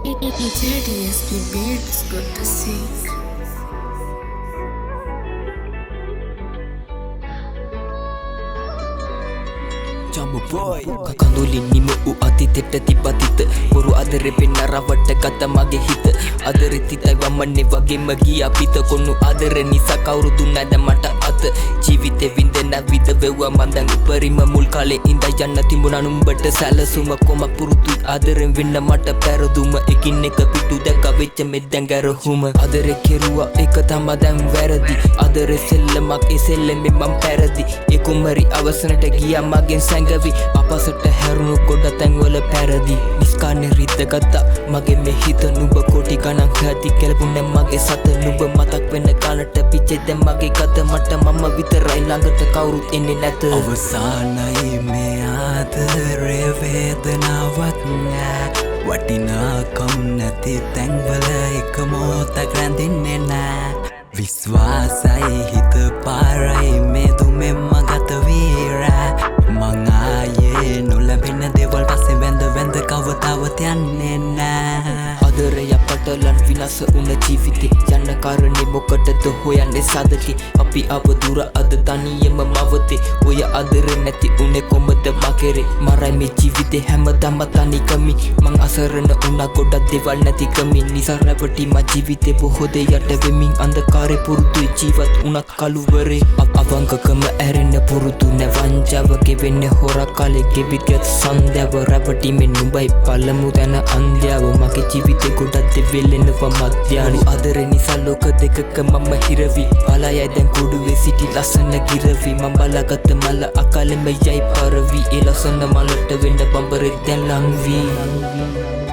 JDSP beats good to see. කඳුලින් නිම වූ අතීතෙට තිබතිත පොරු අදරෙ පෙන්නරවට ගත මගේ හිත අදරෙ තිතයි වමන්නේ වගේම ගිය අපිට කොන්නු අදර නිසා කවුරුදු නැද මට අත ජීවිතේ විඳන විද වෙව්වා මන්දන් උපරිම මුල් කාලේ ඉඳන් යන්න තිබුණා නුඹට සැලසුම කොම පුරුදු අදරෙන් වෙන්න මට පෙරදුම එකින් එක පිටු දැක වෙච්ච මෙද්දන් ගැරහුම අදරෙ කෙරුවා එක තම දැන් වැරදි අදරෙ සෙල්ලමක් ඒ සෙල්ලමේ මම පැරදි ඒ කුමරි අවසනට ගියා මගෙන් සැඟවි අපසට හැරුණු ගොඩ තැන්වල පැරදි නිස්කානේ රිද්ද ගත්තා මගේ මේ හිත නුඹ කොටි ගණන් හැටි කෙලපුන්නේ මගේ සත නුඹ මතක් වෙන කාලට පිච්චේ දැන් මගේ ගත මට මම විතරයි ළඟට කවුරුත් එන්නේ නැත අවසානයි මේ ආදරේ වේදනාවක් නෑ වටිනාකම් නැති තැන්වල එක මොහොතක් රැඳෙන්නේ නෑ විශ්වාසයි හිත පාරයි මේ දුමෙන්ම ගත වීරා මං ආයේ නොලැබෙන දේවල් පස්සේ වැඳ කවදාවත් යන්නේ නෑ අදරය පටලන් විනාශ වුණ ජීවිතේ යන්න කාරණේ මොකටද හොයන්නේ සාධකේ අපි ආව දුර අද තනියම මවතේ ඔය අදර නැති උනේ කොමද බකරේ මරයි මේ ජීවිතේ හැමදාම තනිකමි මං අසරණ උනා ගොඩක් දේවල් නැති කමින් නිසා රැවටි මා ජීවිතේ බොහෝ දේ යට වෙමින් අන්ධකාරේ පුරුදු ජීවත් උනත් කලුවරේ අවංකකම ඇරෙන්න පුරුදු නැවංජාවගේ වෙන්නේ හොර කාලේ ගෙවිගත් සන්ධ්‍යාව රැවටි මේ නුඹයි පළමු තැන අන්ධ්‍යාව මගේ ජීවිතේ ගොඩක් දෙවෙලෙනවා මධ්‍යානි අදර නිසා ලෝක දෙකක මම හිරවි පලායයි දැන් කුඩුවේ සිටි ලස්සන ගිරවි මම බලාගත් මල අකාලෙම යයි පරවි ඒ ලස්සන මලට වෙන්න බඹරේ දැන් ලං වී